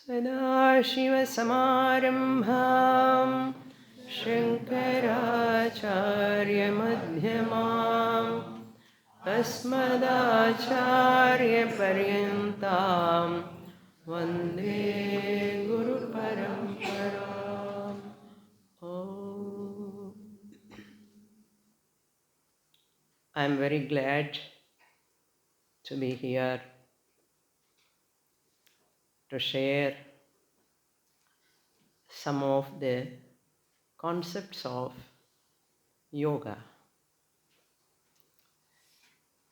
सदाशिवसमारम्भां शङ्कराचार्यमध्यमाम् अस्मदाचार्यपर्यन्तां वन्दे गुरुपरम्पराम्. Oh, I am very glad to be here to share some of the concepts of yoga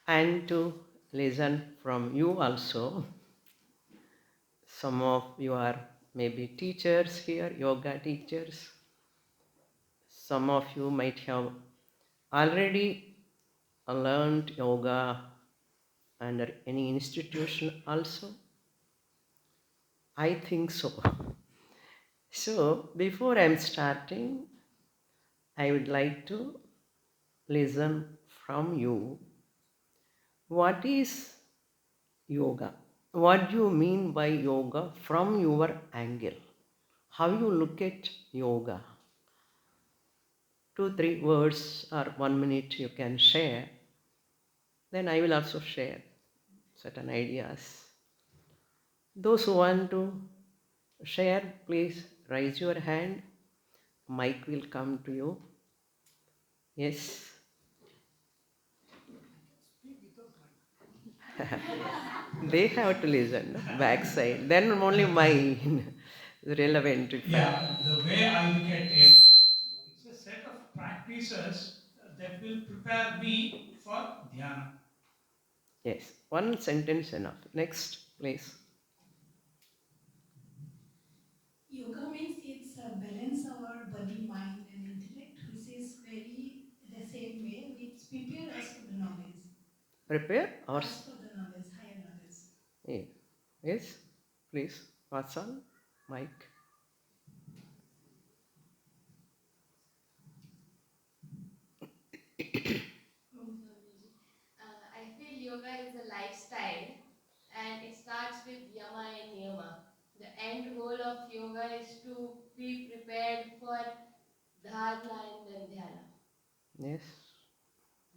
and to listen from you also. Some of you are maybe teachers here, yoga teachers. Some of you might have already learned yoga under any institution also. I think so. So, before I'm starting, I would like to listen from you. What is yoga? What do you mean by yoga from your angle? How you look at yoga? 2-3 words or 1 minute you can share. Then I will also share certain ideas. Those who want to share, please raise your hand. Mic will come to you. Yes. They have to listen, no? Backside. Then only mine relevant. Yeah, the way I look at it, it's a set of practices that will prepare me for dhyana. Yes. One sentence enough. Next, please. Yoga means it's a balance our body, mind, and intellect, which is very the same way, which prepare us for the knowledge. Prepare or Us for the knowledge, higher knowledge. yeah. Yes, please. What's on? Mike. I feel yoga is a lifestyle and it starts with yama and niyama. The end goal of yoga is to be prepared for dharana and then dhyana. Yes.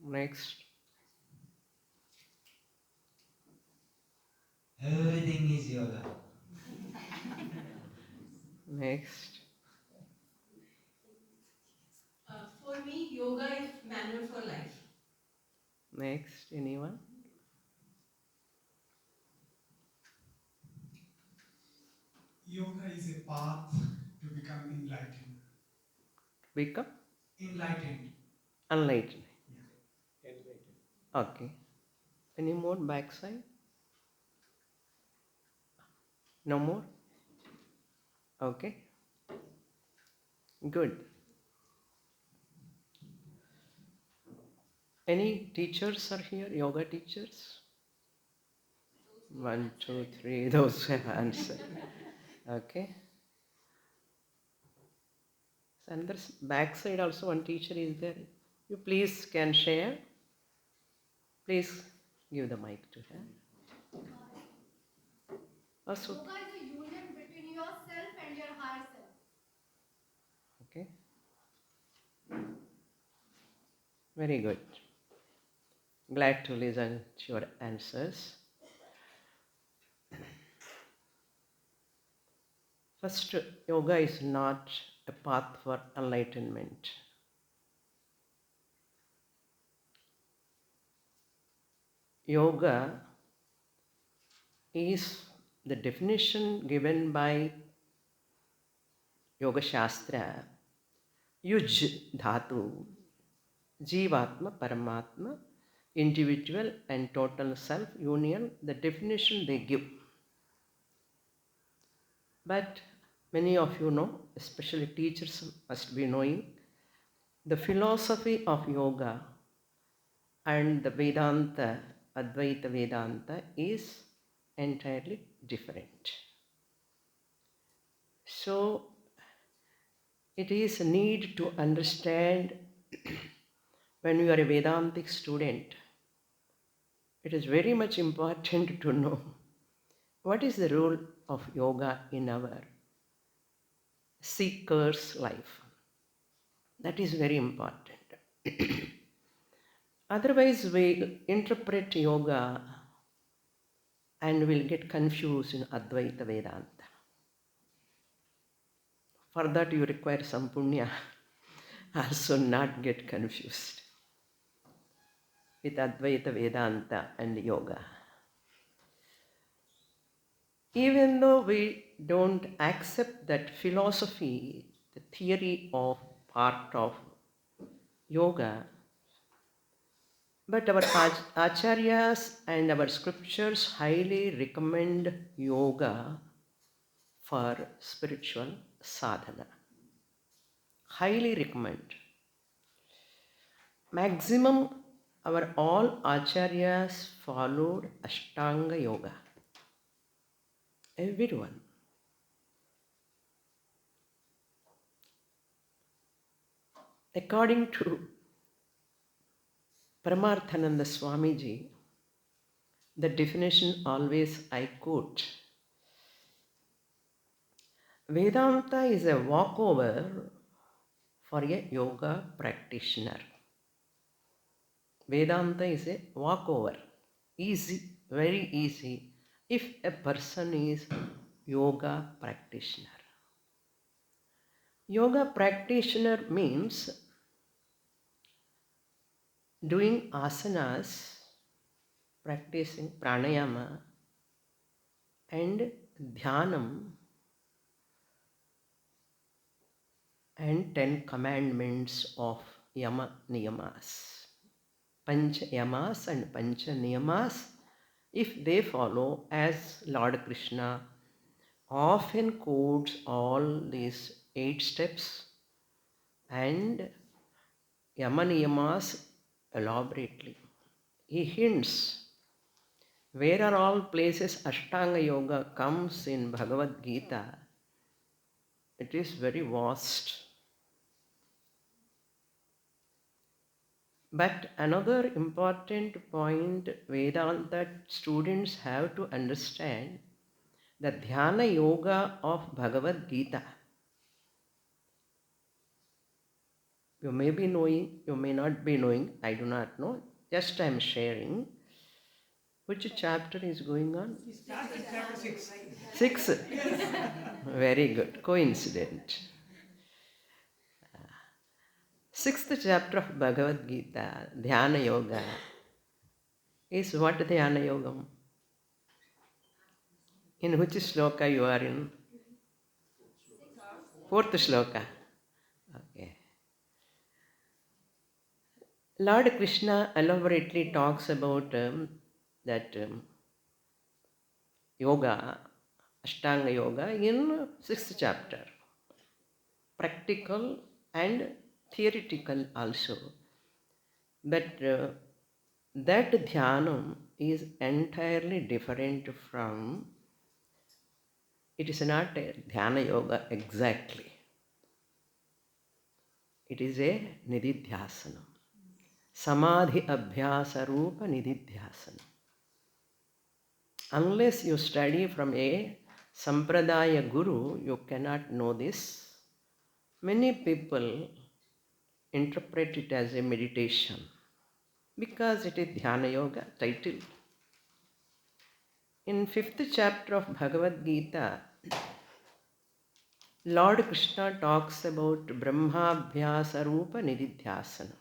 Next. Everything is yoga. Next. For me, yoga is manual for life. Next. Anyone? Yoga is a path to become enlightened. Become Enlightened. enlightened. Yeah. Okay. Any more backside? No more? Okay. Good. Any teachers are here? Yoga teachers? 1, 2, 3. Those who have answered. Okay. And there's backside also one teacher is there. You please can share. Please give the mic to her. Also. Yoga is a union between yourself and your higher self. Okay. Very good. Glad to listen to your answers. First, yoga is not a path for enlightenment. Yoga is the definition given by Yoga Shastra, Yuj Dhatu, Jivatma, Paramatma, individual and total self union, the definition they give. But many of you know, especially teachers must be knowing, the philosophy of yoga and the Vedanta, Advaita Vedanta is entirely different. So it is a need to understand when you are a Vedantic student, it is very much important to know what is the role of yoga in our seeker's life? That is very important. Otherwise, we interpret yoga and will get confused in Advaita Vedanta. For that, you require some punya, also not get confused with Advaita Vedanta and yoga. Even though we don't accept that philosophy, the theory of part of yoga, but our acharyas and our scriptures highly recommend yoga for spiritual sadhana. Highly recommend. Maximum our all acharyas followed Ashtanga yoga. Everyone. According to Paramarthananda Swamiji, the definition always I quote, Vedanta is a walkover for a yoga practitioner. Vedanta is a walkover. Easy, very easy if a person is yoga practitioner. Yoga practitioner means doing asanas, practicing pranayama and dhyanam and 10 commandments of yama niyamas. Pancha yamas and pancha niyamas, if they follow, as Lord Krishna often quotes all these 8 steps and yama niyamas elaborately. He hints where are all places Ashtanga Yoga comes in Bhagavad Gita. It is very vast. But another important point Vedanta students have to understand, the Dhyana Yoga of Bhagavad Gita. You may be knowing, you may not be knowing, I do not know. Just I am sharing. Which chapter is going on? Chapter 6. 6. Very good. Coincident. 6th chapter of Bhagavad Gita, Dhyana Yoga, is what Dhyana Yogam? In which shloka you are in? 4th shloka. Okay. Lord Krishna elaborately talks about that yoga, Ashtanga Yoga in 6th chapter. Practical and theoretical also. But that dhyanam is entirely different from, it is not a dhyana yoga exactly. It is a nididhyasanam. Samadhi abhyasa rupa nididhyasanam. Unless you study from a sampradaya guru, you cannot know this. Many people interpret it as a meditation because it is Dhyana Yoga title. In 5th chapter of Bhagavad Gita, Lord Krishna talks about Brahmabhyasa Rupa Nididhyasanam.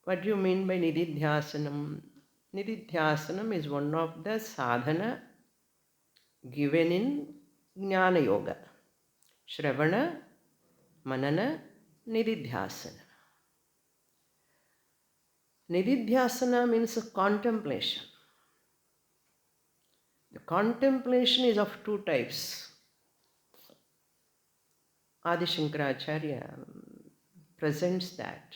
What do you mean by Nididhyasanam? Nididhyasanam is one of the sadhana given in Jnana Yoga. Shravana, Manana, Nididhyasana. Nididhyasana means contemplation. The contemplation is of 2 types. Adi Shankaracharya presents that.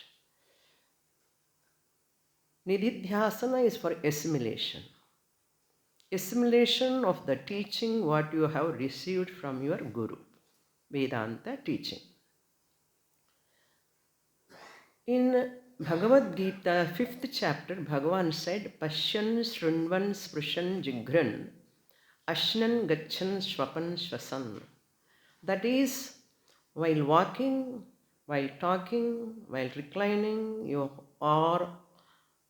Nididhyasana is for assimilation. Assimilation of the teaching what you have received from your Guru. Vedanta teaching. In Bhagavad Gita, 5th chapter, Bhagavan said, Pashyan Shrunvan Sprushan Jigran ashnan gachan shwapan shwasan. That is, while walking, while talking, while reclining, you are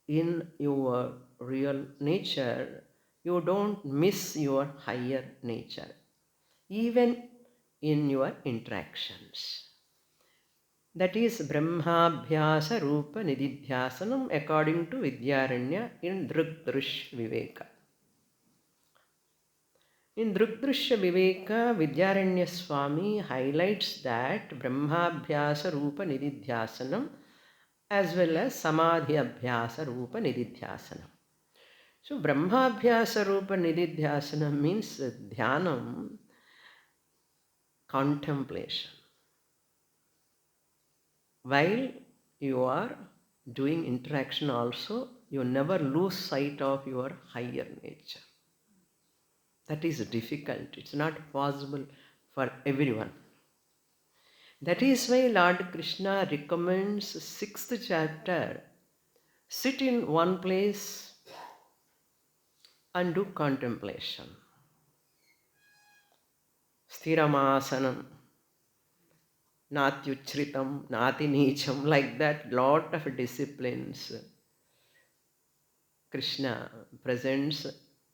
in your real nature. You don't miss your higher nature, even in your interactions. That is Brahmabhyasa Rupa Nididhyasanam according to Vidyaranya in Drugdrush Viveka. In Drugdrushya Viveka, Vidyaranya Swami highlights that Brahmabhyasa Rupa Nididhyasanam as well as Samadhi Abhyasa Rupa Nididhyasanam. So Brahmabhyasa Rupa Nididhyasanam means Dhyanam, contemplation. While you are doing interaction also, you never lose sight of your higher nature. That is difficult. It's not possible for everyone. That is why Lord Krishna recommends 6th chapter. Sit in one place and do contemplation. Sthiramasanam, natyuchritam, nati nicham, like that, lot of disciplines Krishna presents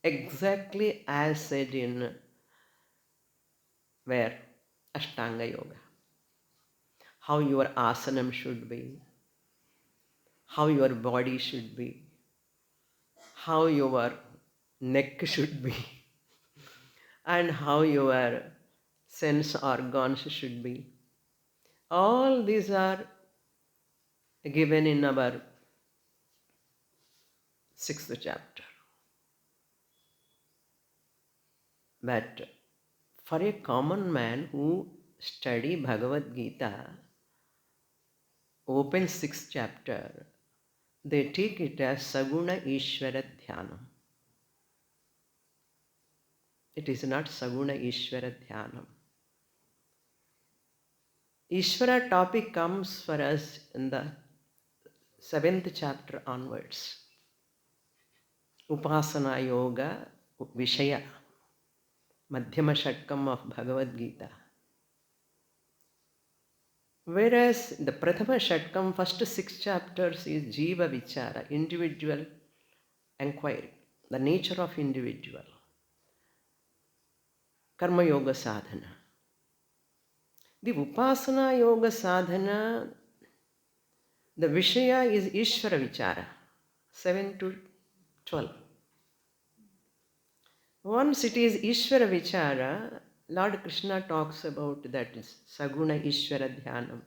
exactly as said in where? Ashtanga Yoga. How your asanam should be, how your body should be, how your neck should be, and how your sense organs should be. All these are given in our 6th chapter. But for a common man who study Bhagavad Gita, open 6th chapter, they take it as Saguna Ishvara Dhyanam. It is not Saguna Ishvara Dhyanam. Ishvara topic comes for us in the 7th chapter onwards. Upasana Yoga Vishaya, Madhyama Shatkam of Bhagavad Gita. Whereas the Prathama Shatkam, first 6 chapters is Jiva Vichara, individual enquiry, the nature of individual. Karma Yoga Sadhana. The Upasana Yoga Sadhana, the Vishaya is Ishvara Vichara, 7 to 12. Once it is Ishvara Vichara, Lord Krishna talks about that is Saguna Ishvara Dhyanam,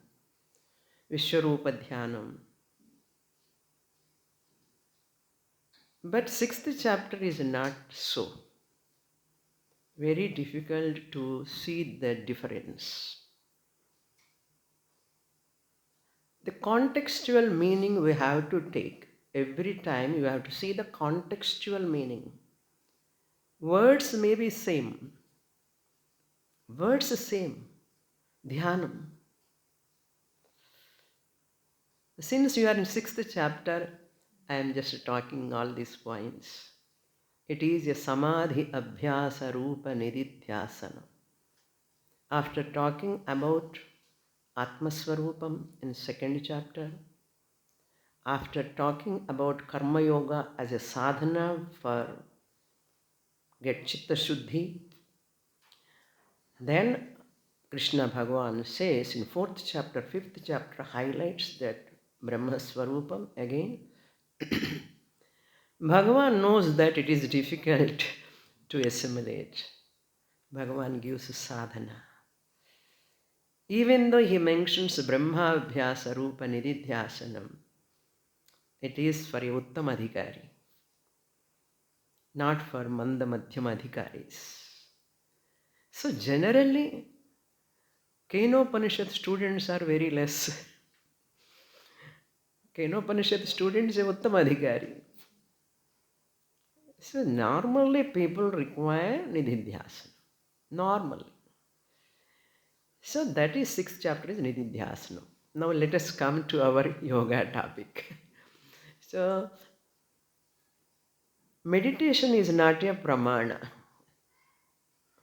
Vishwarupa Dhyanam. But 6th chapter is not so. Very difficult to see the difference. The contextual meaning we have to take. Every time you have to see the contextual meaning. Words may be same. Words same. Dhyanam. Since you are in 6th chapter, I am just talking all these points. It is a Samadhi Abhyasa Rupa Nididhyasana. After talking about Atmaswarupam in 2nd chapter, after talking about Karma Yoga as a sadhana for get Chitta Shuddhi, then Krishna Bhagavan says in 4th chapter, 5th chapter highlights that Brahma Swarupam again. Bhagavan knows that it is difficult to assimilate. Bhagavan gives sadhana. Even though he mentions Brahma Abhyasa Rupa Nididhyasanam, it is for a Uttama Adhikari, not for Manda Madhyama Adhikaris. So generally, Kenopanishad students are very less. Kenopanishad students are Uttama Adhikari. So normally people require Nididhyasana. Normally. So that is 6th chapter is Nididhyasana. Now let us come to our yoga topic. So meditation is not a pramana.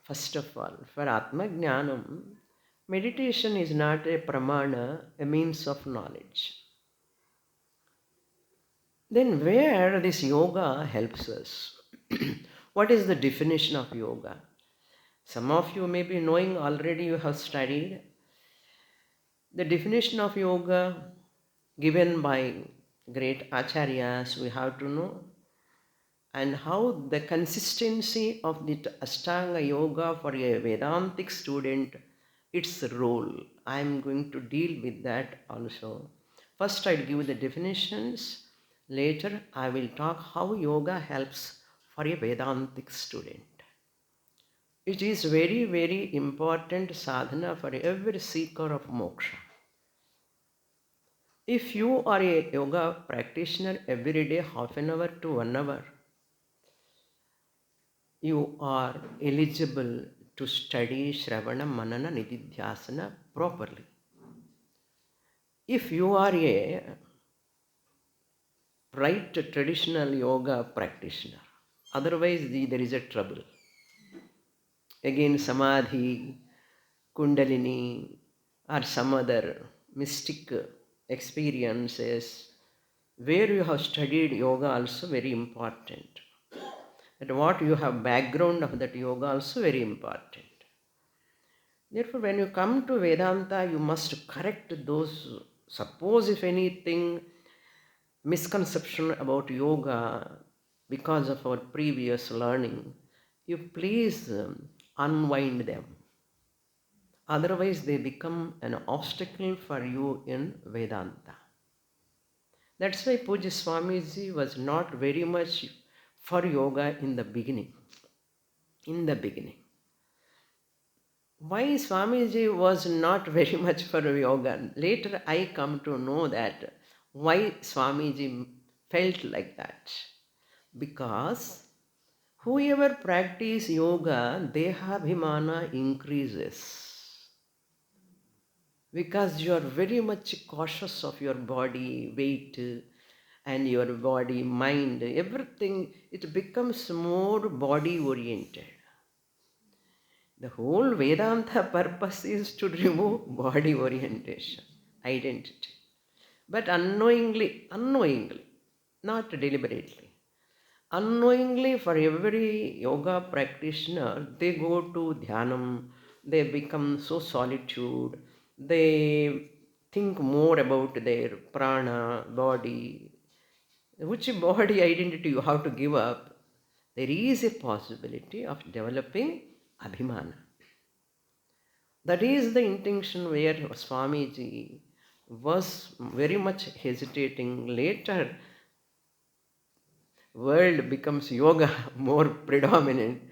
First of all, for Atma Jnanam, meditation is not a pramana, a means of knowledge. Then where this yoga helps us? What is the definition of yoga? Some of you may be knowing already, you have studied. The definition of yoga given by great acharyas, we have to know, and how the consistency of the Ashtanga yoga for a Vedantic student, its role. I am going to deal with that also. First, I'll give the definitions. Later, I will talk how yoga helps for a Vedantic student. It is very, very important sadhana for every seeker of moksha. If you are a yoga practitioner every day, half an hour to 1 hour, you are eligible to study Shravana, Manana, Nididhyasana properly. If you are a right traditional yoga practitioner, otherwise there is a trouble. Again, Samadhi, Kundalini, or some other mystic experiences where you have studied yoga also very important. And what you have background of that yoga also very important. Therefore, when you come to Vedanta, you must correct those, suppose if anything, misconception about yoga because of our previous learning, you please unwind them. Otherwise, they become an obstacle for you in Vedanta. That's why Pujya Swamiji was not very much for yoga in the beginning. In the beginning. Why Swamiji was not very much for yoga? Later I come to know that why Swamiji felt like that. Because whoever practice yoga, dehabhimana increases. Because you are very much cautious of your body, weight, and your body, mind, everything, it becomes more body oriented. The whole Vedanta purpose is to remove body orientation, identity. But unknowingly, not deliberately, unknowingly for every yoga practitioner, they go to dhyanam, they become so solitude, they think more about their prana, body. Which body identity you have to give up, there is a possibility of developing abhimana. That is the intention where Swamiji was very much hesitating. Later, world becomes yoga more predominant.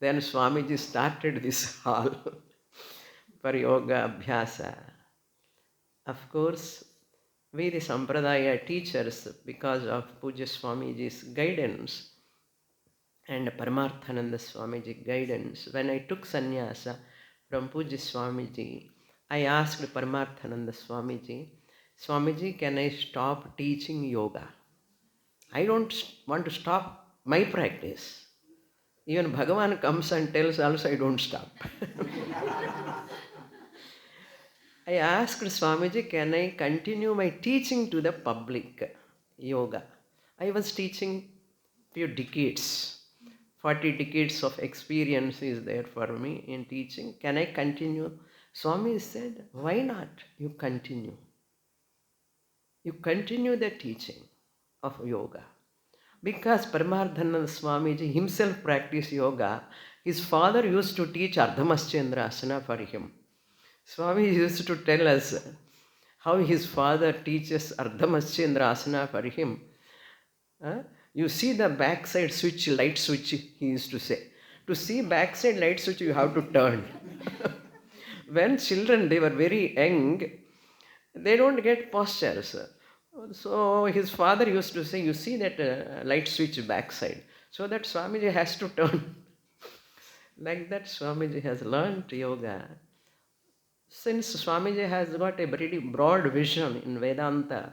Then Swamiji started this hall for yoga abhyasa. Of course, we the Sampradaya teachers, because of Pujya Swamiji's guidance and Paramarthananda Swamiji guidance, when I took sannyasa from Pujya Swamiji, I asked Paramarthananda Swamiji, Swamiji, can I stop teaching yoga? I don't want to stop my practice. Even Bhagavan comes and tells also I don't stop. I asked Swamiji, can I continue my teaching to the public yoga? I was teaching few decades. 40 decades of experience is there for me in teaching. Can I continue? Swami said, why not? You continue. You continue the teaching of yoga. Because Paramarthananda Swamiji himself practiced yoga, his father used to teach Ardhamaschendrasana for him. Swami used to tell us how his father teaches Ardhamaschendrasana for him. You see the backside switch, light switch, he used to say. To see backside light switch, you have to turn. When children, they were very young, they don't get postures. So his father used to say, you see that light switch backside. So that Swamiji has to turn. Like that Swamiji has learned yoga. Since Swamiji has got a very broad vision in Vedanta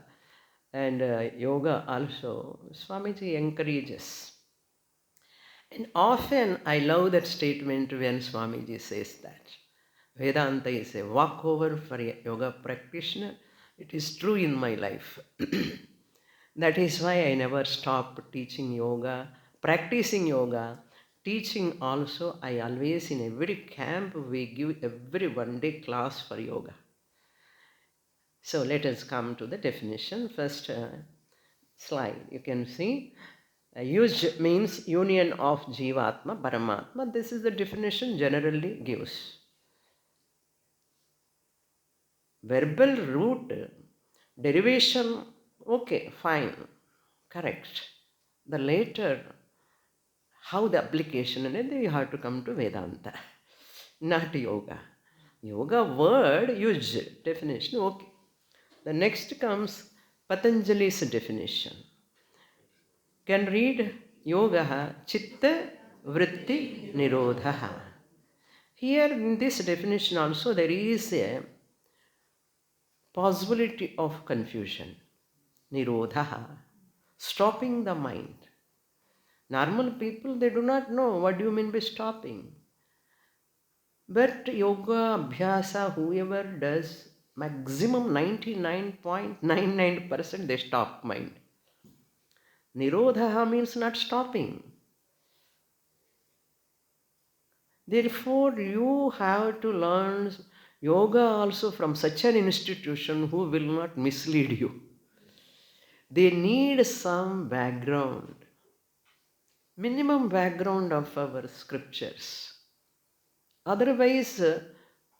and yoga also, Swamiji encourages. And often I love that statement when Swamiji says that. Vedanta is a walkover for a yoga practitioner. It is true in my life. That is why I never stop teaching yoga, practicing yoga, teaching also. I always, in every camp, we give every one-day class for yoga. So let us come to the definition. First slide, you can see. Yuj means union of Jivatma, Paramatma. This is the definition generally gives. Verbal root, derivation, okay, fine, correct. The later, how the application, and then you have to come to Vedanta, not yoga. Yoga word, yuj, definition, okay. The next comes Patanjali's definition. Can read yoga chitta vritti nirodha. Here in this definition also there is a possibility of confusion. Nirodha, stopping the mind. Normal people, they do not know what do you mean by stopping. But yoga, abhyasa, whoever does, maximum 99.99% they stop mind. Nirodha means not stopping. Therefore, you have to learn yoga also from such an institution who will not mislead you. They need some background, minimum background of our scriptures. Otherwise,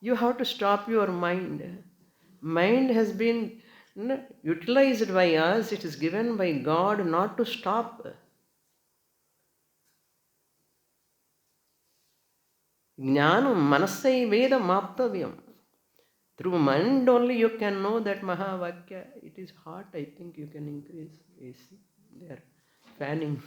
you have to stop your mind. Mind has been utilized by us, it is given by God not to stop. Jnanam manasai veda maptavyam. Through mind only you can know that Mahavakya. It is hot, I think you can increase AC. They are fanning.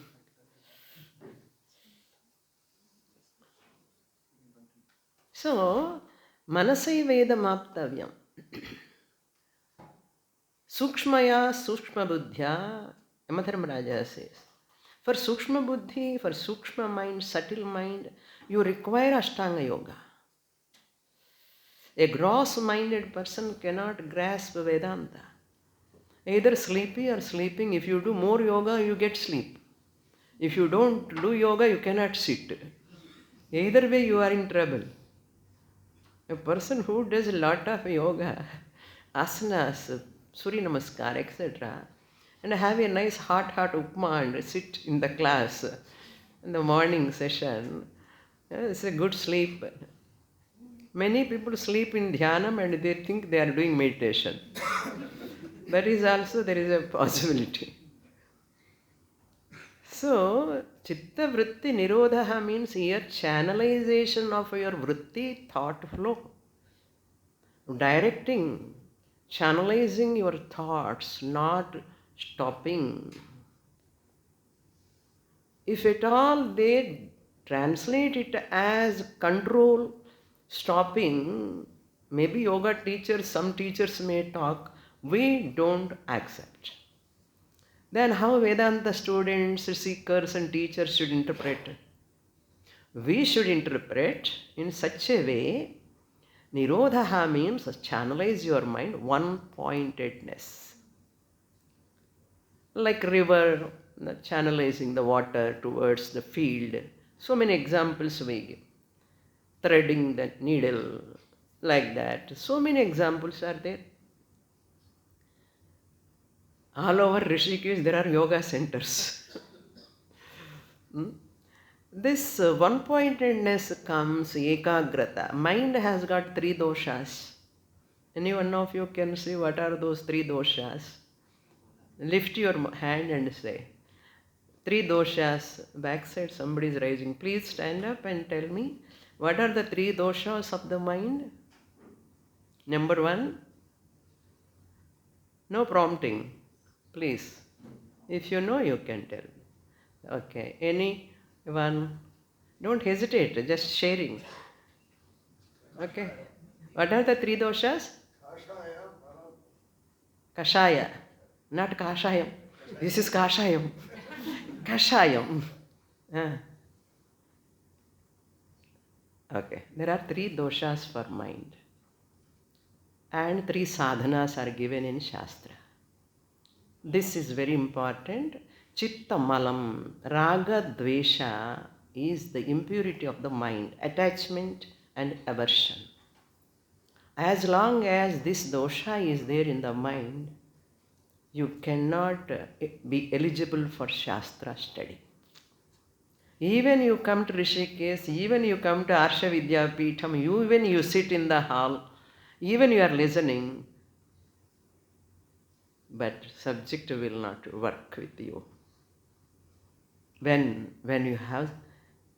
So, manasai veda maptavyam. Sukshmaya sukshma buddhya, Yamadharmaraja says. For sukshma buddhi, for sukshma mind, subtle mind, you require Ashtanga yoga. A gross-minded person cannot grasp Vedanta. Either sleepy or sleeping. If you do more yoga, you get sleep. If you don't do yoga, you cannot sit. Either way, you are in trouble. A person who does a lot of yoga, asanas, Surya Namaskar, etc., and have a nice hot upma and sit in the class in the morning session, it's a good sleep. Many people sleep in dhyanam and they think they are doing meditation. That is also, there is a possibility. So, chitta vritti nirodha means here channelization of your vritti thought flow. Directing, channelizing your thoughts, not stopping. If at all they translate it as control, stopping, maybe yoga teachers, some teachers may talk, we don't accept. Then how Vedanta students, seekers and teachers should interpret? We should interpret in such a way, Nirodha means channelize your mind, one-pointedness. Like river, channelizing the water towards the field. So many examples we give. Threading the needle, like that. So many examples are there. All over Rishikesh, there are yoga centers. This one-pointedness comes ekagrata. Mind has got 3 doshas. Any one of you can see what are those 3 doshas? Lift your hand and say. 3 doshas. Backside somebody is raising. Please stand up and tell me what are the 3 doshas of the mind? Number 1. No prompting. Please. If you know, you can tell me. Okay. Anyone? Don't hesitate. Just sharing. Okay. What are the 3 doshas? Kashaya. Not Kashayam. This is Kashayam. Kashayam. Okay, there are 3 doshas for mind, and 3 sadhanas are given in Shastra. This is very important. Chitta malam, raga dvesha is the impurity of the mind, attachment and aversion. As long as this dosha is there in the mind, you cannot be eligible for Shastra study. Even you come to Rishikesh, even you come to Arsha Vidyapeetham, even you sit in the hall, even you are listening, but subject will not work with you. When you have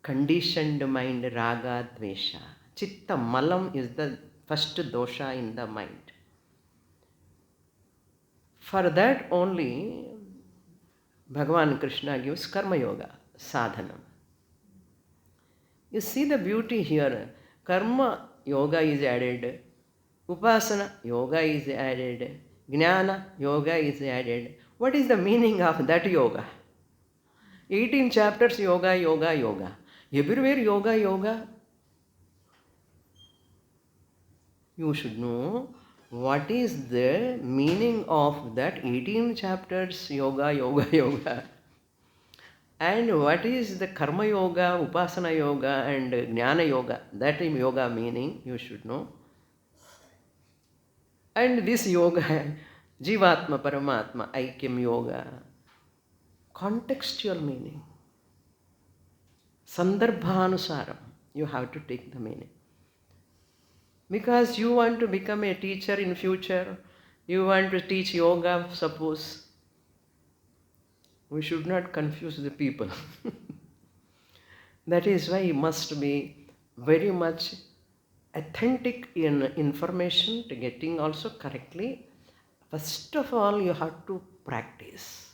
conditioned mind, raga, dvesha, chitta malam is the first dosha in the mind. For that only Bhagavan Krishna gives karma yoga, sadhana. You see the beauty here. Karma yoga is added, upasana yoga is added, jnana yoga is added. What is the meaning of that yoga? 18 chapters yoga, yoga, yoga. Everywhere yoga, yoga. You should know what is the meaning of that 18 chapters yoga, yoga, yoga. And what is the karma yoga, upasana yoga and jnana yoga? That is yoga meaning, you should know. And this yoga, Jivatma, Paramatma, Aikyam yoga, contextual meaning. Sandarbhanusaram, you have to take the meaning. Because you want to become a teacher in future, you want to teach yoga, suppose. We should not confuse the people. That is why you must be very much authentic in information to getting also correctly. First of all, you have to practice.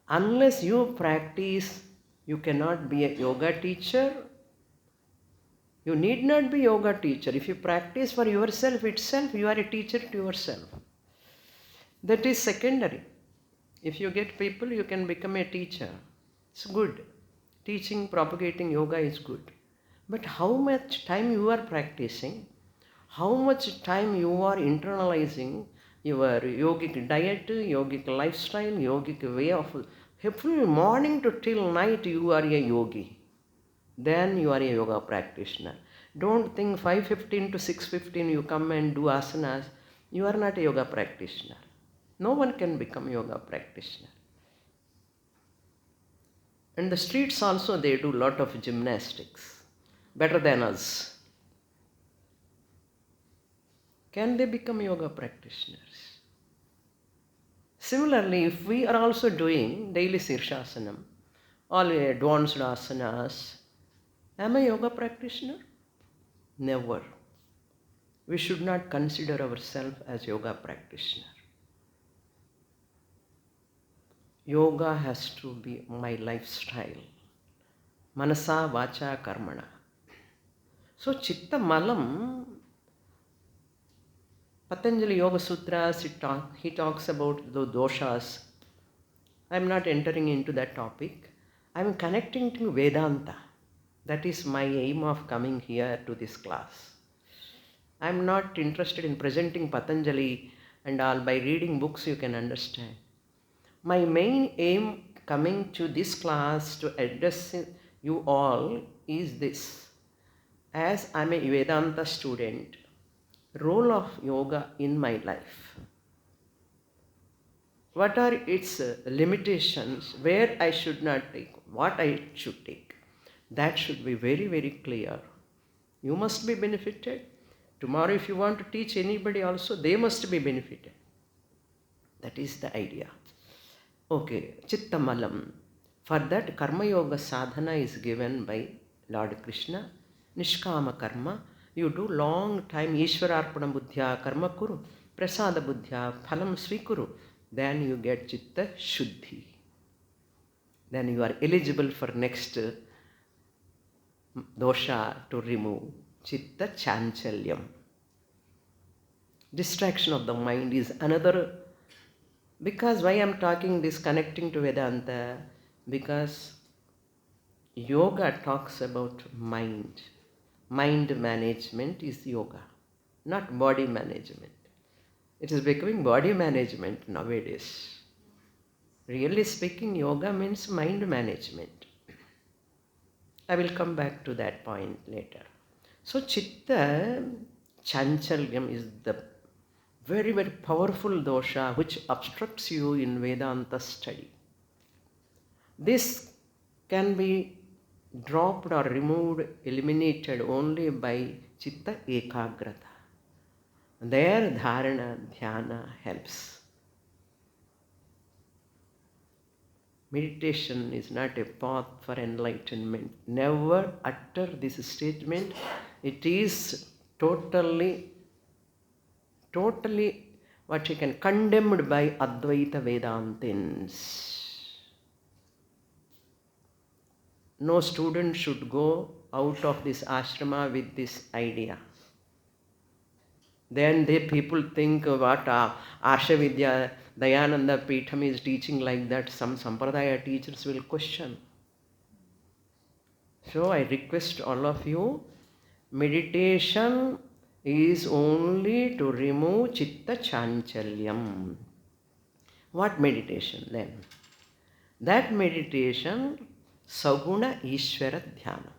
Unless you practice, you cannot be a yoga teacher. You need not be yoga teacher. If you practice for yourself itself, you are a teacher to yourself. That is secondary. If you get people, you can become a teacher. It's good. Teaching, propagating yoga is good. But how much time you are practicing, how much time you are internalizing your yogic diet, yogic lifestyle, yogic way of, every morning to till night you are a yogi. Then you are a yoga practitioner. Don't think 5:15 to 6:15 you come and do asanas. You are not a yoga practitioner. No one can become yoga practitioner. And the streets also, they do lot of gymnastics. Better than us. Can they become yoga practitioners? Similarly, if we are also doing daily Sirshasanam, all advanced asanas, am I a yoga practitioner? Never. We should not consider ourselves as yoga practitioner. Yoga has to be my lifestyle. Manasa, vacha, karmana. So, chitta malam, Patanjali Yoga Sutras, he talks about the doshas. I am not entering into that topic. I am connecting to Vedanta. That is my aim of coming here to this class. I am not interested in presenting Patanjali and all. By reading books you can understand. My main aim coming to this class to address you all is this. As I am a Vedanta student, role of yoga in my life. What are its limitations, where I should not take, what I should take. That should be very, very clear. You must be benefited. Tomorrow if you want to teach anybody also, they must be benefited. That is the idea. Okay, Chittamalam. For that, Karma Yoga sadhana is given by Lord Krishna. Nishkama karma. You do long time Ishwararpana buddhya karma kuru. Prasada buddhya phalam svikuru. Then you get Chitta Shuddhi. Then you are eligible for next dosha to remove. Chitta Chanchalyam. Distraction of the mind is another. Because why I am talking this connecting to Vedanta? Because yoga talks about mind. mind management is yoga, not body management. It is becoming body management nowadays. Really speaking, yoga means mind management. I will come back to that point later. So chitta chanchalyam is the very, very powerful dosha which obstructs you in Vedanta study. This can be dropped or removed, eliminated only by chitta ekagrata. There dharana, dhyana helps. Meditation is not a path for enlightenment. Never utter this statement. It is totally what you can condemned by Advaita Vedantins. No student should go out of this ashrama with this idea. Then people think what Arsha Vidya Dayananda Peetham is teaching like that. Some Sampradaya teachers will question. So I request all of you, meditation is only to remove chitta chanchalyam. What meditation then? That meditation, Saguna Ishvara Dhyana.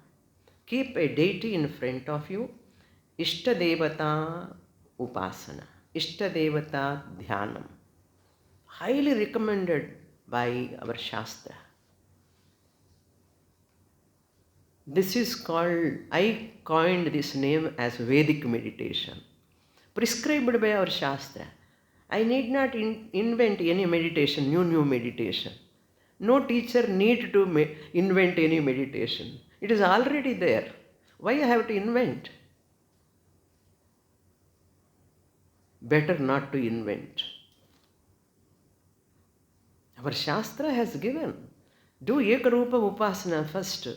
Keep a deity in front of you, Ishta Devata Upasana, Ishta Devata Dhyanam. Highly recommended by our Shastra. This is called, I coined this name as Vedic meditation. Prescribed by our Shastra. I need not invent any meditation, new meditation. No teacher need to invent any meditation. It is already there. Why I have to invent? Better not to invent. Our Shastra has given. Do Ekarupa Upasana first.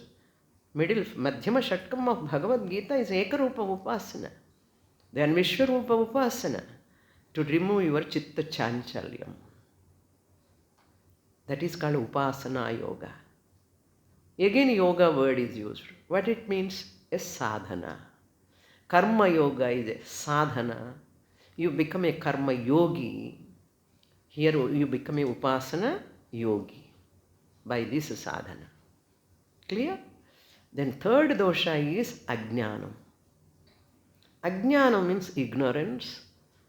Middle, Madhyama Shatkam of Bhagavad Gita is Ekarupa Upasana. Then Vishwarupa Upasana to remove your Chitta Chanchalyam. That is called Upasana Yoga. Again yoga word is used. What it means? A sadhana. Karma yoga is a sadhana. You become a karma yogi. Here you become a upasana yogi by this sadhana. Clear? Then third dosha is ajnanam. Ajnanam means ignorance.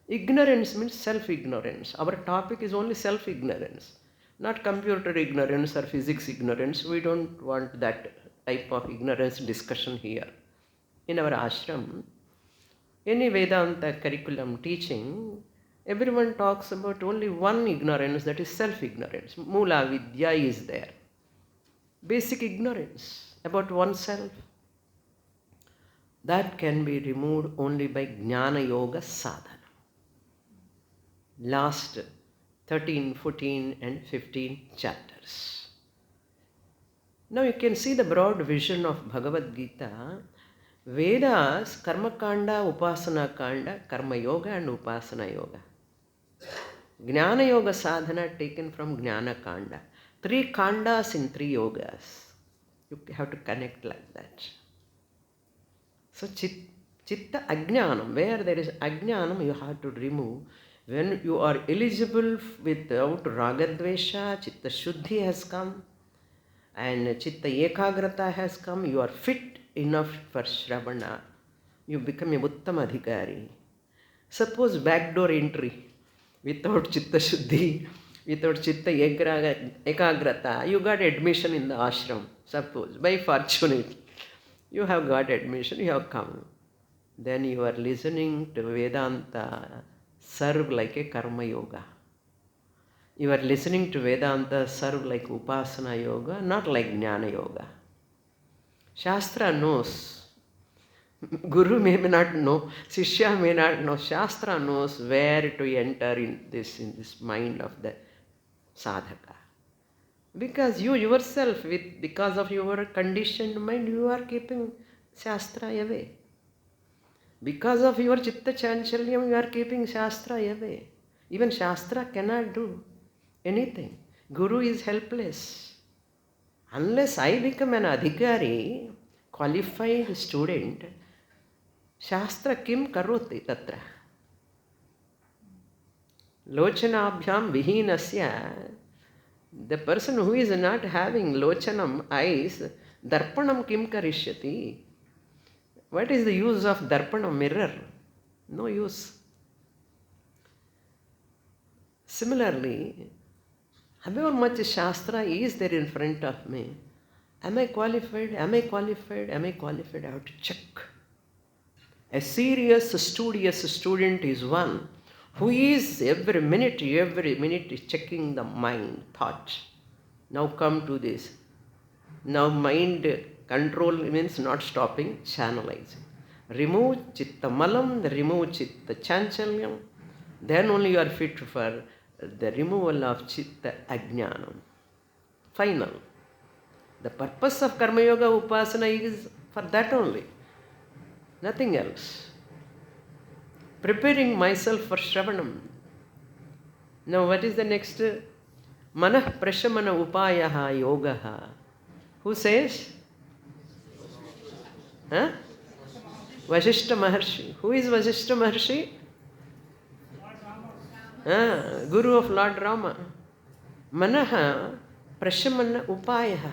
Ignorance means self-ignorance. Our topic is only self-ignorance. Not computer ignorance or physics ignorance. We don't want that type of ignorance discussion here. In our ashram, any Vedanta curriculum teaching, everyone talks about only one ignorance, that is self-ignorance. Mula Vidya is there. Basic ignorance about oneself. That can be removed only by Jnana Yoga sadhana. Last 13, 14 and 15 chapters. Now you can see the broad vision of Bhagavad Gita. Vedas, Karma Kanda, Upasana Kanda, Karma Yoga and Upasana Yoga. Jnana Yoga sadhana taken from Jnana Kanda. 3 Kandas in 3 yogas. You have to connect like that. So Chitta Ajnanam, where there is Ajnanam, you have to remove. When you are eligible without Ragadvesha, Chitta Shuddhi has come and Chitta Ekagrata has come, you are fit enough for Shravana. You become a Uttama Adhikari. Suppose backdoor entry, without Chitta Shuddhi, without Chitta Ekagrata, you got admission in the ashram. Suppose, by fortunate, you have got admission, you have come. Then you are listening to Vedanta serve like a karma yoga. You are listening to Vedanta serve like upasana yoga, not like jnana yoga. Shastra knows. Guru may not know, Shishya may not know. Shastra knows where to enter in this mind of the sadhaka. Because you yourself, because of your conditioned mind, you are keeping Shastra away. Because of your Chitta Chanchalyam, you are keeping Shastra away. Even Shastra cannot do anything. Guru is helpless. Unless I become an adhikari, qualified student, Shastra kim karoti tatra. Lochanabhyam vihinasya. The person who is not having lochanam, eyes, darpanam kim karishyati. What is the use of darpanam, mirror? No use. Similarly, however much Shastra is there in front of me, am I qualified? Am I qualified? Am I qualified? I have to check. A serious, studious student is one who is every minute is checking the mind, thought. Now come to this. Now mind control means not stopping, channelizing. Remove chitta malam, remove chitta chanchalyam. Then only you are fit for the removal of chitta ajnanam. Final. The purpose of Karma Yoga Upasana is for that only. Nothing else. Preparing myself for Shravanam. Now what is the next? Manah prashamana upayaha yogaha. Who says? Huh? Vasishta Maharshi. Who is Vasishta Maharshi? Guru of Lord Rama. Manaha prashamana upayaha.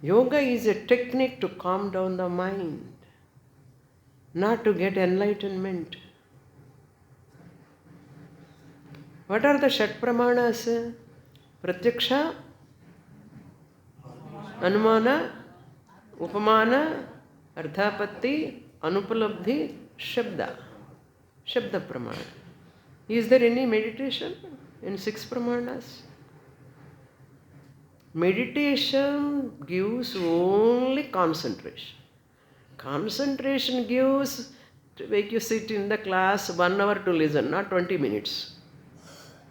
Yoga is a technique to calm down the mind, not to get enlightenment. What are the Shat Pramanas? Pratyaksha, Anumana, Upamana, Ardhapatti, Anupalabdhi, Shabda. Shabda Pramana. Is there any meditation in 6 Pramanas? Meditation gives only concentration. Concentration gives to make you sit in the class 1 hour to listen, not 20 minutes.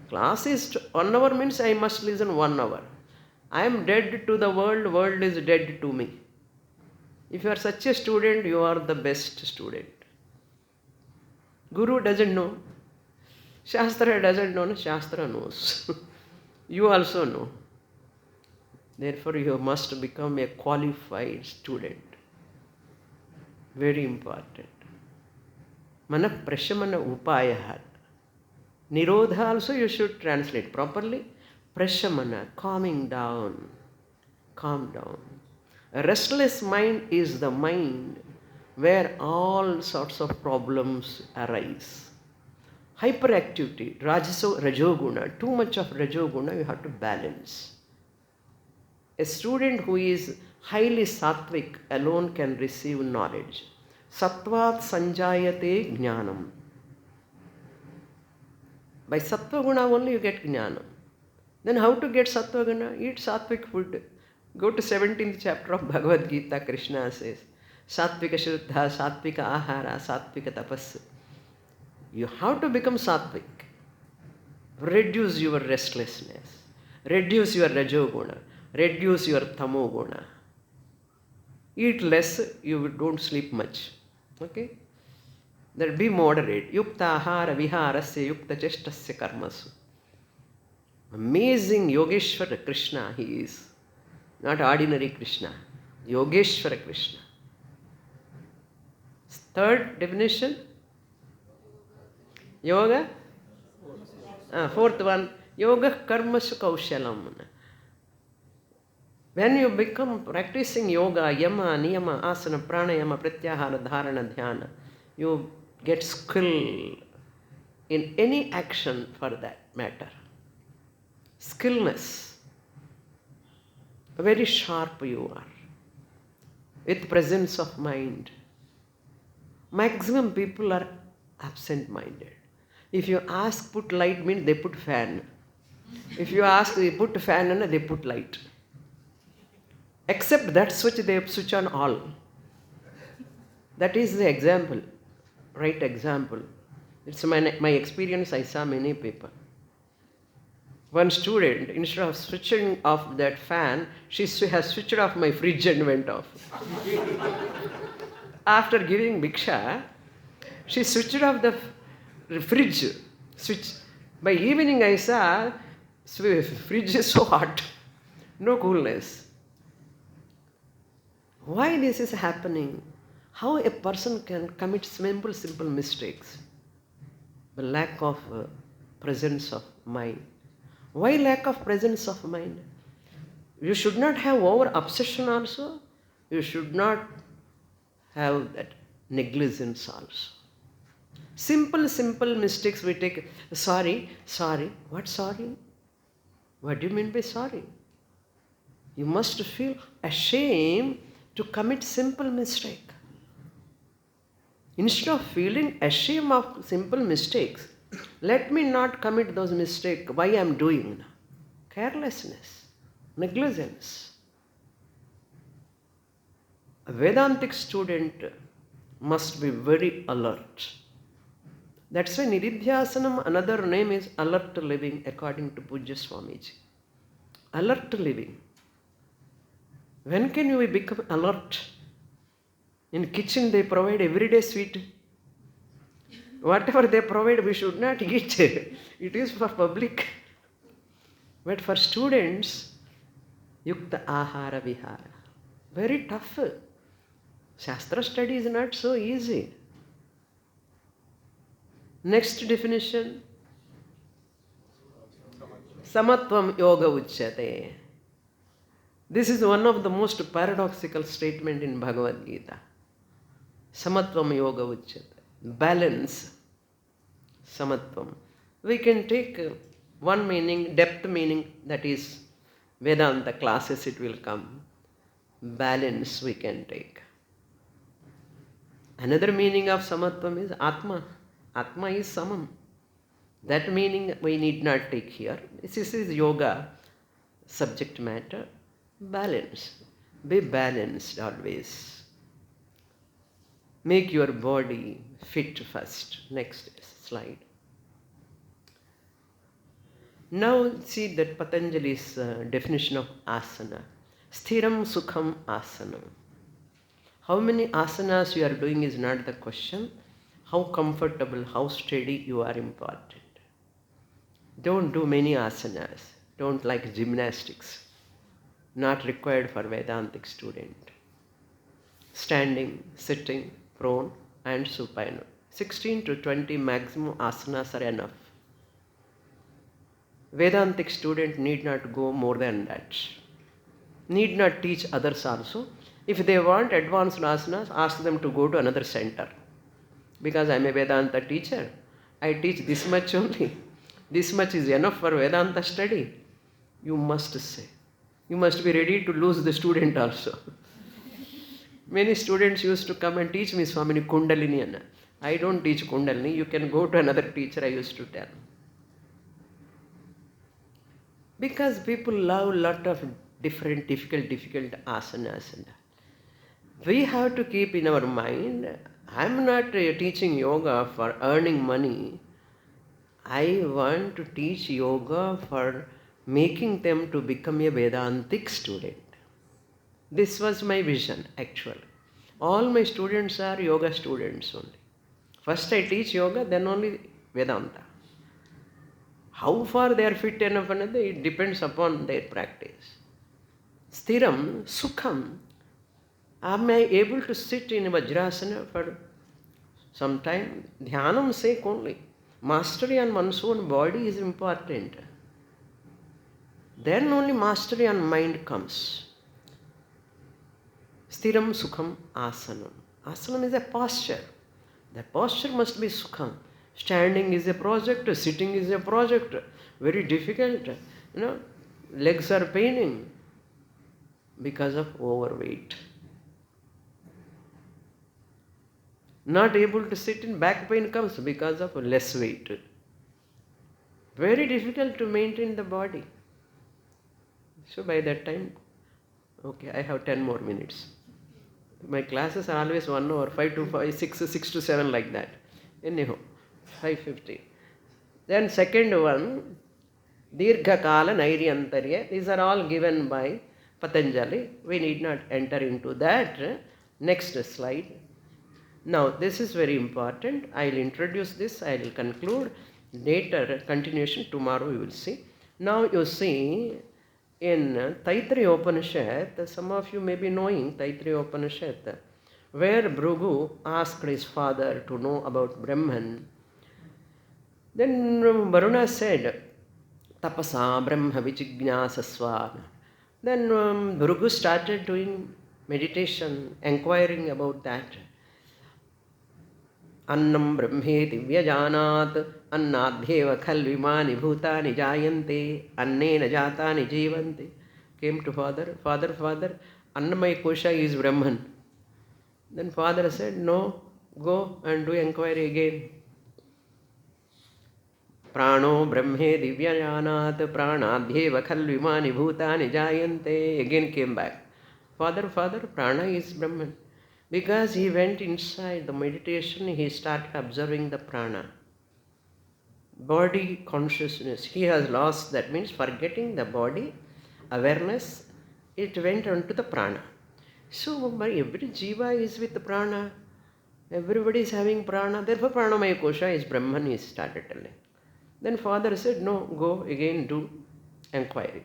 Class is 1 hour means I must listen 1 hour. I am dead to the world, world is dead to me. If you are such a student, you are the best student. Guru doesn't know. Shastra doesn't know, Shastra knows. You also know. Therefore, you must become a qualified student. Very important. Mana prashamana upayaha. Nirodha also you should translate properly. Prashamana, calming down. Calm down. A restless mind is the mind where all sorts of problems arise. Hyperactivity, rajoguna, too much of rajoguna you have to balance. A student who is highly sattvic alone can receive knowledge. Sattvat sanjayate jnanam. By sattva guna only you get jnanam. Then how to get sattva guna? Eat sattvic food. Go to 17th chapter of Bhagavad Gita, Krishna says, Sattvika Shuddha, Sattvika Ahara, Sattvika Tapas. You have to become sattvic. Reduce your restlessness. Reduce your rajoguna. Reduce your tamoguna. Eat less, you don't sleep much. Okay? Then be moderate. Yukta ahara viharasya yukta cheshtasya karmasu. Amazing Yogeshwara Krishna he is. Not ordinary Krishna. Yogeshwara Krishna. Third definition. Yoga. Fourth one. Yoga karmasu kaushalam. When you become practicing yoga, yama, niyama, asana, pranayama, pratyahara, dharana, dhyana, you get skill in any action for that matter. Skillness. Very sharp you are. With presence of mind. Maximum people are absent-minded. If you ask put light means they put fan. If you ask they put fan and they put light. Except that switch, they switch on all. That is the example, right example. It's my experience, I saw many people. One student, instead of switching off that fan, she has switched off my fridge and went off. After giving Bhiksha, she switched off the fridge switch. By evening I saw, fridge is so hot, no coolness. Why this is happening? How a person can commit simple mistakes? The lack of presence of mind. Why lack of presence of mind? You should not have over obsession also. You should not have that negligence also. Simple mistakes we take. Sorry. What sorry? What do you mean by sorry? You must feel ashamed to commit simple mistake. Instead of feeling ashamed of simple mistakes, let me not commit those mistakes. Why I am doing? Carelessness, negligence. A Vedantic student must be very alert. That's why Nididhyasanam, another name is alert living, according to Pujya Swamiji. Alert living. When can you become alert? In kitchen they provide everyday sweet. Whatever they provide, we should not eat. It is for public. But for students, yukta ahara vihara. Very tough. Shastra study is not so easy. Next definition. Samatvam yoga uchyate. This is one of the most paradoxical statement in Bhagavad Gita. Samatvam yoga uchyate. Balance. Samatvam. We can take one meaning, depth meaning, that is Vedanta classes it will come. Balance we can take. Another meaning of Samatvam is Atma. Atma is Samam. That meaning we need not take here. This is yoga subject matter. Balance. Be balanced always. Make your body fit first. Next slide. Now see that Patanjali's definition of asana. Sthiram sukham asanam. How many asanas you are doing is not the question. How comfortable, how steady you are important. Don't do many asanas. Don't like gymnastics. Not required for Vedantic student. Standing, sitting, prone and supine. 16 to 20 maximum asanas are enough. Vedantic student need not go more than that. Need not teach others also. If they want advanced asanas, ask them to go to another center. Because I am a Vedanta teacher, I teach this much only. This much is enough for Vedanta study. You must say. You must be ready to lose the student also. Many students used to come and teach me Swamini Kundalini. Anna. I don't teach Kundalini. You can go to another teacher, I used to tell. Because people love lot of different difficult asanas. We have to keep in our mind, I am not teaching yoga for earning money. I want to teach yoga for making them to become a Vedantic student. This was my vision actually. All my students are yoga students only. First I teach yoga, then only Vedanta. How far they are fit enough, it depends upon their practice. Sthiram, sukham. Am I able to sit in Vajrasana for some time? Dhyanam sake only. Mastery on one's own body is important. Then only mastery on mind comes. Sthiram sukham asanam. Asanam is a posture. The posture must be sukham. Standing is a project, sitting is a project. Very difficult. Legs are paining because of overweight. Not able to sit in, back pain comes because of less weight. Very difficult to maintain the body. So by that time, okay, I have 10 more minutes. My classes are always 1 hour, 5 to 5, 6 to 7 like that. Anyhow, 5:50. Then second one, Dirgha Kala Nairyantarya. These are all given by Patanjali. We need not enter into that. Next slide. Now this is very important. I will introduce this. I will conclude. Later continuation tomorrow we will see. Now you see in Taittiriya Upanishad, some of you may be knowing Taittiriya Upanishad. where Bhrigu asked his father to know about Brahman. Then Varuna said, Tapasa Brahma Vijignasasva. Then Bhrigu started doing meditation, inquiring about that. Annam Brahmeti Vyajanat Annadhyeva Khalvimani Bhutani Jayante Annena Jatani Jivante. Came to father, father, Annamaya Kosha is Brahman. Then father said, no, go and do inquiry again. Prano Brahme Divyajanat Pranadhyeva Khalvimani Bhutani Jayante. Again came back. Father, Prana is Brahman. Because he went inside the meditation, he started observing the prana. Body consciousness. He has lost, that means forgetting the body, awareness, it went on to the prana. So every jiva is with the prana. Everybody is having prana. Therefore pranamaya kosha is Brahman, he started telling. Then father said, no, go again do inquiry.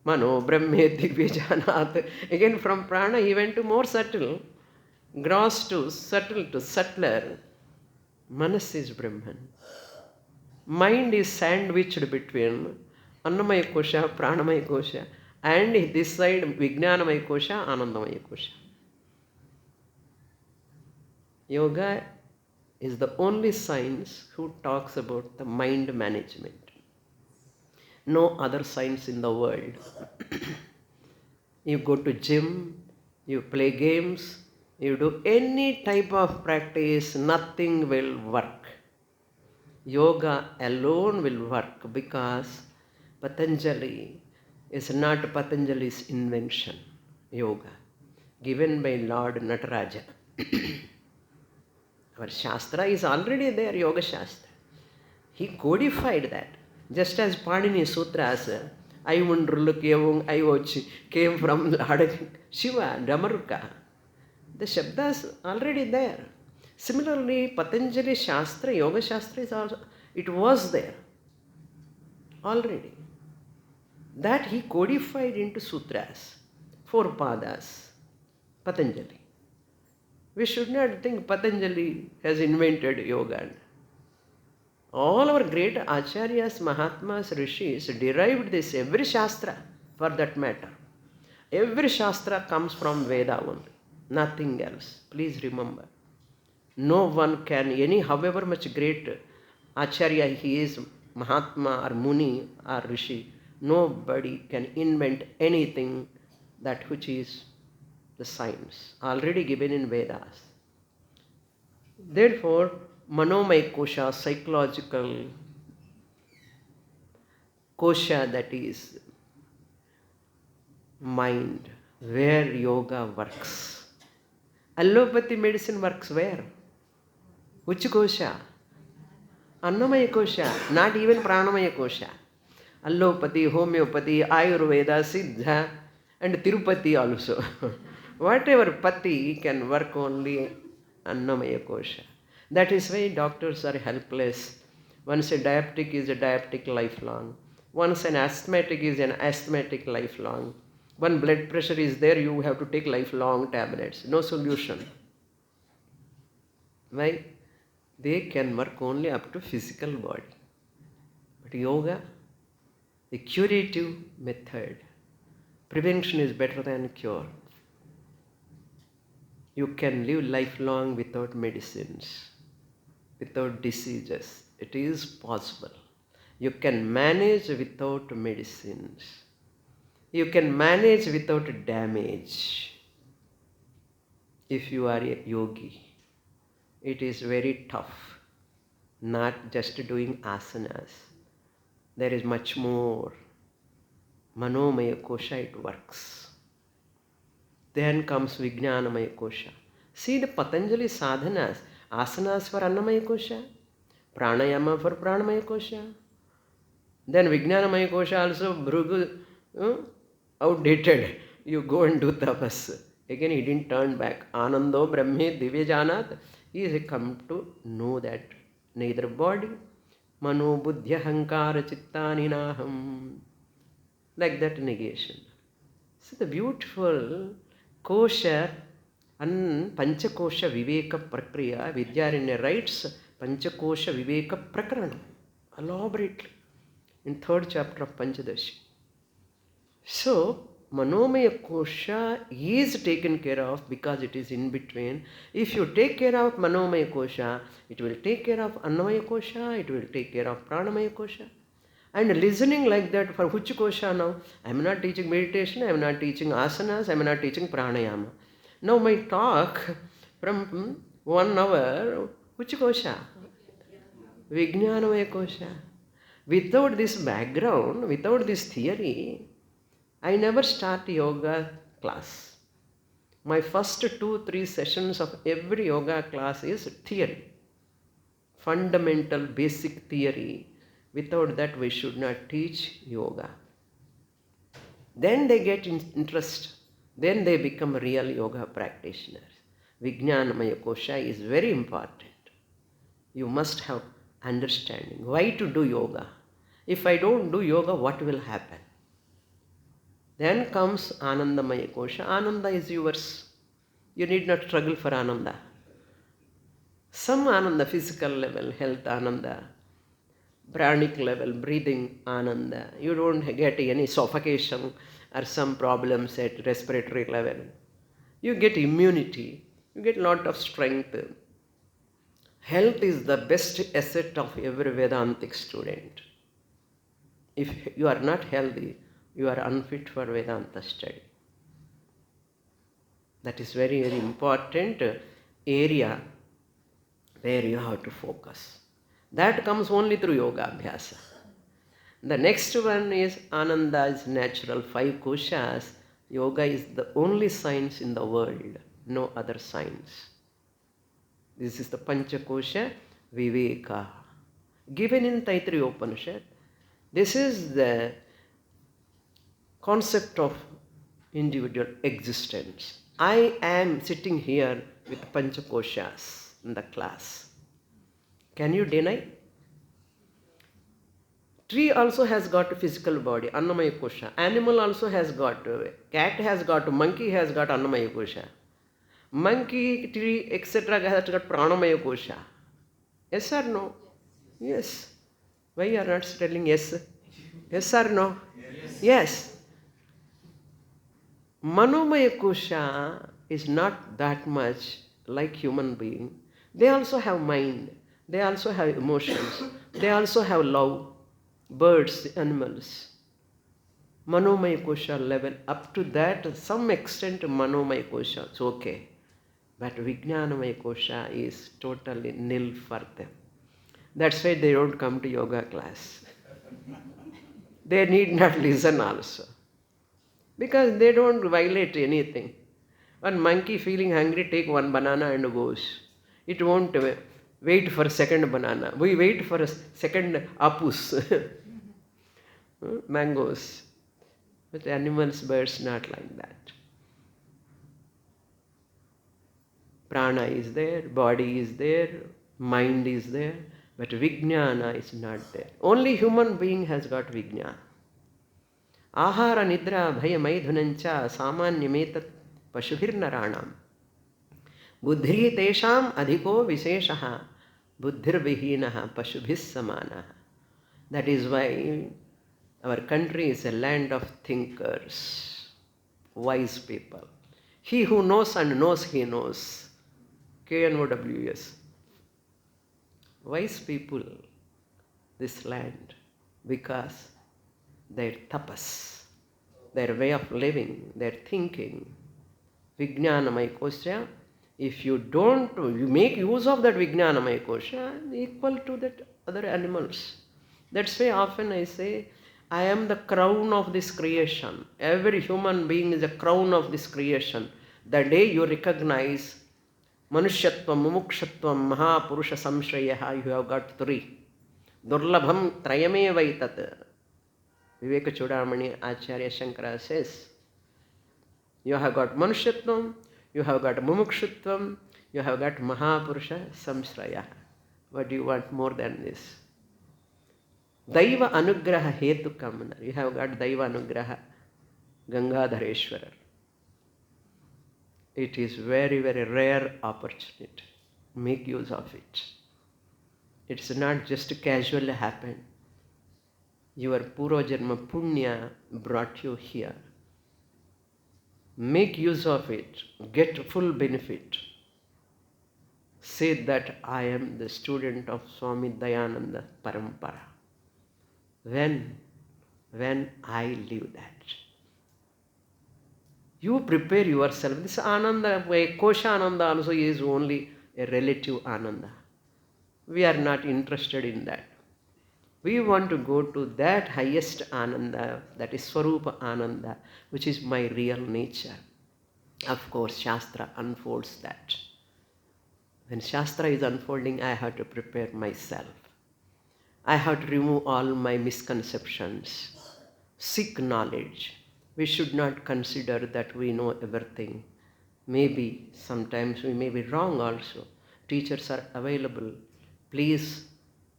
Mano Brahmeti Vyajanat. Again from prana he went to more subtle, gross to subtle to subtler. Manas is Brahman. Mind is sandwiched between Annamaya Kosha, Pranamaya Kosha, and this side Vijnanamaya Kosha, Anandamaya Kosha. Yoga is the only science who talks about the mind management. No other science in the world. You go to gym, you play games, you do any type of practice, nothing will work. Yoga alone will work because Patanjali is not Patanjali's invention. Yoga, given by Lord Nataraja. Our Shastra is already there, Yoga Shastra. He codified that. Just as Panini Sutras, Ayundruluk came from Lord Shiva, Damaruka. The Shabdas already there. Similarly, Patanjali Shastra, Yoga Shastra is also, it was there already. That he codified into sutras, 4 padas, Patanjali. We should not think Patanjali has invented yoga. All our great acharyas, mahatmas, rishis derived this, every shastra for that matter. Every shastra comes from Veda only, nothing else. Please remember. No one can, however much great acharya he is, mahatma or muni or rishi, nobody can invent anything that which is the science already given in Vedas. Therefore, manomaya kosha, psychological kosha, that is mind, where yoga works. Allopathy medicine works where? Which kosha? Annamaya kosha, not even pranamaya kosha. Allopathy, homeopathy, Ayurveda, Siddha, and Tirupati also. Whatever pati can work only Annamaya kosha. That is why doctors are helpless. Once a diabetic is a diabetic lifelong. Once an asthmatic is an asthmatic lifelong. When blood pressure is there, you have to take lifelong tablets. No solution. Why? They can work only up to physical body. But yoga, the curative method. Prevention is better than cure. You can live lifelong without medicines, without diseases. It is possible. You can manage without medicines. You can manage without damage. If you are a yogi, it is very tough, not just doing asanas. There is much more. Manomaya kosha, it works. Then comes Vijnanamaya kosha. See the Patanjali sadhanas, asanas for Annamaya kosha, pranayama for Pranamaya kosha. Then Vijnanamaya kosha also, Bhrigu, outdated. You go and do tapas. Again he didn't turn back. Anando Brahme Divyajanat. He has come to know that neither body, mano buddhya hankara chittani naham. Like that negation. So the beautiful Kosha and Panchakosha Viveka Prakriya, Vidyaranya writes Panchakosha Viveka Prakarana elaborately in 3rd chapter of Panchadashi. So, Manomaya Kosha is taken care of because it is in between. If you take care of Manomaya Kosha, it will take care of Annamaya Kosha, it will take care of Pranamaya Kosha. And listening like that for which kosha now? I am not teaching meditation, I am not teaching asanas, I am not teaching pranayama. Now my talk from 1 hour, which kosha? Vijnanamaya kosha. Without this background, without this theory, I never start yoga class. My first 2-3 sessions of every yoga class is theory. Fundamental basic theory. Without that, we should not teach yoga. Then they get interest. Then they become real yoga practitioners. Vijnanamaya kosha is very important. You must have understanding. Why to do yoga? If I don't do yoga, what will happen? Then comes Anandamaya kosha. Ananda is yours. You need not struggle for Ananda. Some Ananda, physical level, health Ananda. Pranic level, breathing Ananda. You don't get any suffocation or some problems at respiratory level. You get immunity. You get lot of strength. Health is the best asset of every Vedantic student. If you are not healthy, you are unfit for Vedanta study. That is very, very important area where you have to focus. That comes only through yoga abhyasa. The next one is Ananda is natural, 5 koshas. Yoga is the only science in the world, no other science. This is the Panchakosha Viveka, given in Taittiriya Upanishad. This is the concept of individual existence. I am sitting here with Panchakoshas in the class. Can you deny? Tree also has got a physical body, Annamaya kosha. Animal also has got, cat has got, monkey has got Annamaya kosha. Monkey, tree, etc. has got Pranamaya kosha. Yes or no? Yes. Why you are not telling yes? Yes or no? Yes. Manomaya kosha is not that much like human being. They also have mind. They also have emotions. They also have love. Birds, animals. Manomaya kosha level, up to that, some extent Manomaya kosha, it's okay. But Vijnanamaya kosha is totally nil for them. That's why they don't come to yoga class. They need not listen also. Because they don't violate anything. One monkey feeling hungry, take 1 banana and goes. It won't wait for second banana. We wait for a second apus. Mangoes. But animals, birds, not like that. Prana is there, body is there, mind is there, but Vijnana is not there. Only human being has got Vijnana. Ahara nidra bhaya maidhunancha samanyametat pashubhirnaranam. Buddhi tesham adhiko viseshaha buddhirvihinaha pashubhis samanaha. That is why our country is a land of thinkers, wise people. He who knows and knows he knows. KNOWS. Wise people, this land, because their tapas, their way of living, their thinking, Vijnanamaya kosha, if you don't, you make use of that Vijnanamaya kosha, equal to that other animals. That's why often I say, I am the crown of this creation. Every human being is a crown of this creation. The day you recognize Manushyatvam, Mumukshatvam, Mahapurusha Samshrayaha, you have got 3. Durlabham Trayame Vaitat. Viveka Chudamani Acharya Shankara says, you have got Manushyatvam, you have got Mumukshutvam, you have got Mahapurusha Samshraya. What do you want more than this? Daiva Anugraha Hetu Kamana. You have got Daiva Anugraha, Gangadhareshwarar. It is very, very rare opportunity. Make use of it. It's not just casually happen. Your Purvajanma Punya brought you here. Make use of it. Get full benefit. Say that I am the student of Swami Dayananda Parampara. When I live that. You prepare yourself. This Ananda, Kosha Ananda also is only a relative Ananda. We are not interested in that. We want to go to that highest Ananda, that is Swarupa Ananda, which is my real nature. Of course, Shastra unfolds that. When Shastra is unfolding, I have to prepare myself. I have to remove all my misconceptions, seek knowledge. We should not consider that we know everything. Maybe sometimes we may be wrong also. Teachers are available. Please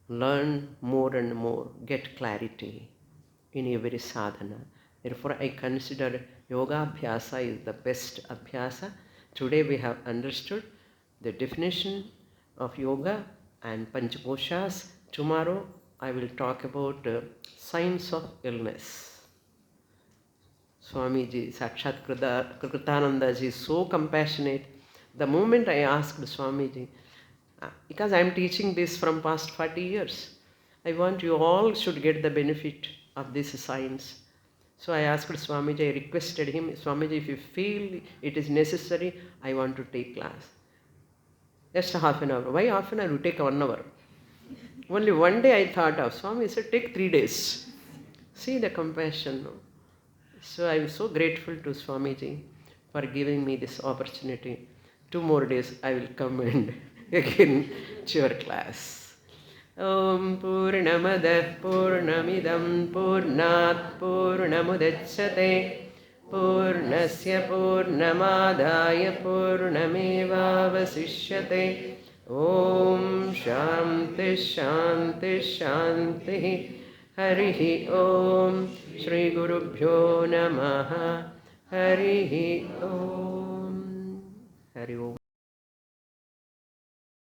learn more and more, get clarity in every sadhana. Therefore, I consider yoga abhyasa is the best abhyasa. Today we have understood the definition of yoga and panchakoshas. Tomorrow I will talk about signs of illness. Swamiji, Sakshat Kritananda ji is so compassionate. The moment I asked Swamiji, because I am teaching this from past 40 years, I want you all should get the benefit of this science. So I asked Swamiji, I requested him, Swamiji, if you feel it is necessary, I want to take class. Just half an hour. Why half an hour? You take 1 hour. Only one day I thought of. Swami said, take 3 days. See the compassion. No? So I am so grateful to Swamiji for giving me this opportunity. 2 more days I will come and again to your class. Om Purnamadah Purnamidam Purnat Purnamudachyate Purnasya Purnamadaya Purnameva Vasishyate. Om Shanti Shanti Shanti. Harihi Om. Shri Gurubhyo Namaha. Harihi Om. Hari Om.